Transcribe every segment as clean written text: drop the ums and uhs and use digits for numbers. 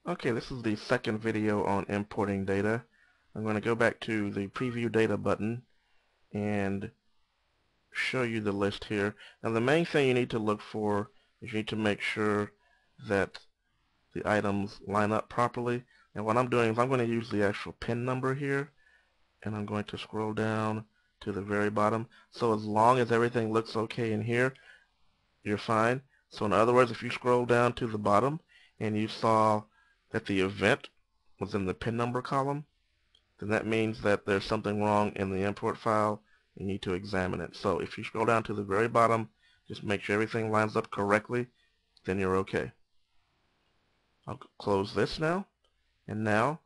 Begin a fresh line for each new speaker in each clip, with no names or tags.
Okay, this is the second video on importing data. I'm going to go back to the preview data button and show you the list here. Now the main thing you need to look for is you need to make sure that the items line up properly. And what I'm doing is I'm going to use the actual pin number here, and I'm going to scroll down to the very bottom. So as long as everything looks okay in here, you're fine. So in other words, if you scroll down to the bottom and you saw that the event was in the pin number column, then that means that there's something wrong in the import file. You need to examine it. So if you scroll down to the very bottom, just make sure everything lines up correctly, then you're okay. I'll close this now, and now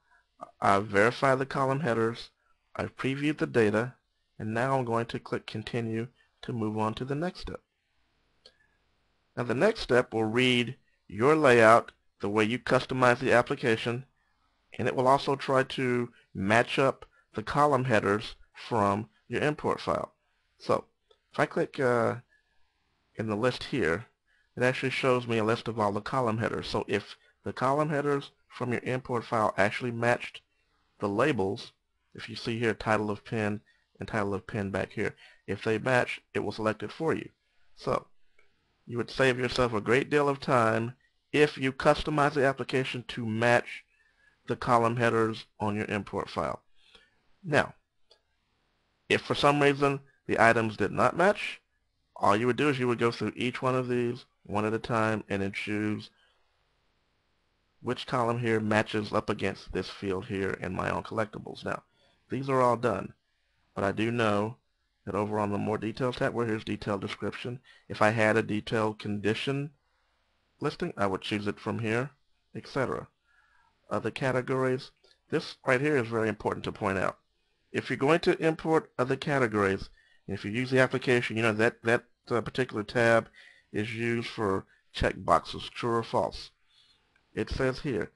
I've verified the column headers, I've previewed the data, and now I'm going to click continue to move on to the next step. Now the next step will read your layout the way you customize the application, and it will also try to match up the column headers from your import file. So if I click in the list here, it actually shows me a list of all the column headers. So if the column headers from your import file actually matched the labels, if you see here title of pin and title of pin back here, if they match, it will select it for you. So you would save yourself a great deal of time if you customize the application to match the column headers on your import file. Now, if for some reason the items did not match, all you would do is you would go through each one of these one at a time and then choose which column here matches up against this field here in my own collectibles. Now, these are all done, but I do know that over on the more detailed tab where here's detailed description, if I had a detailed condition listing, I would choose it from here, etc. Other categories, this right here is very important to point out. If you're going to import other categories, and if you use the application, you know that particular tab is used for check boxes, true or false. It says here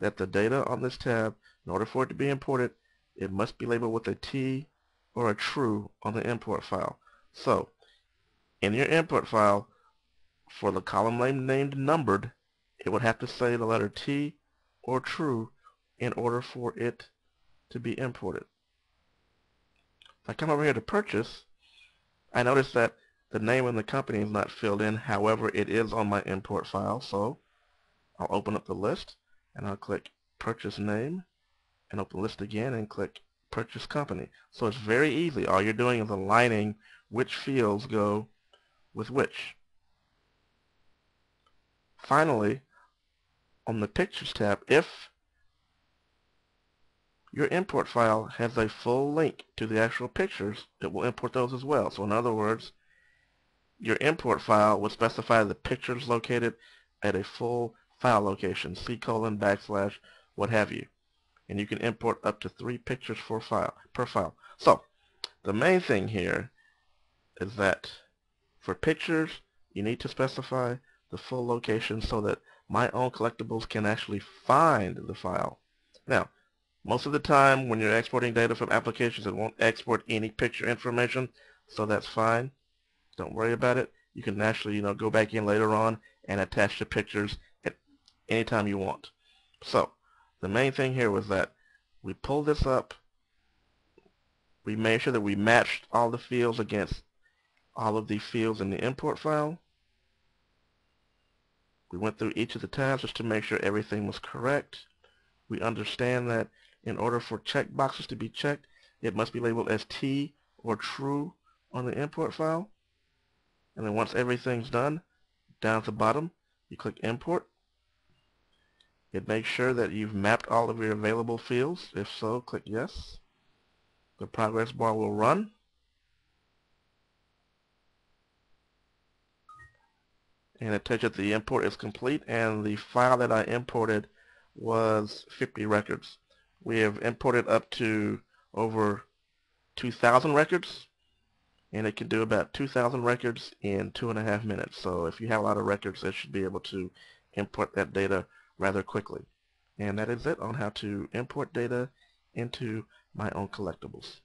that the data on this tab, in order for it to be imported, it must be labeled with a T or a true on the import file. So, in your import file, for the column name named numbered, it would have to say the letter T or true in order for it to be imported. If I come over here to purchase, I notice that the name of the company is not filled in. However, it is on my import file, so I'll open up the list and I'll click purchase name and open the list again and click purchase company. So it's very easy. All you're doing is aligning which fields go with which. Finally, on the pictures tab, if your import file has a full link to the actual pictures, it will import those as well. So in other words, your import file would specify the pictures located at a full file location, C:/, what have you. And you can import up to 3 pictures per file. So the main thing here is that for pictures, you need to specify the full location so that my own collectibles can actually find the file. Now, most of the time when you're exporting data from applications, it won't export any picture information, so that's fine. Don't worry about it. You can actually, go back in later on and attach the pictures at any time you want. So, the main thing here was that we pulled this up. We made sure that we matched all the fields against all of the fields in the import file. We went through each of the tabs just to make sure everything was correct. We understand that in order for check boxes to be checked, it must be labeled as T or true on the import file. And then once everything's done, down at the bottom, you click import. It makes sure that you've mapped all of your available fields. If so, click yes. The progress bar will run. And it tells you that the import is complete, and the file that I imported was 50 records. We have imported up to over 2,000 records, and it can do about 2,000 records in 2.5 minutes. So if you have a lot of records, it should be able to import that data rather quickly. And that is it on how to import data into my own collectibles.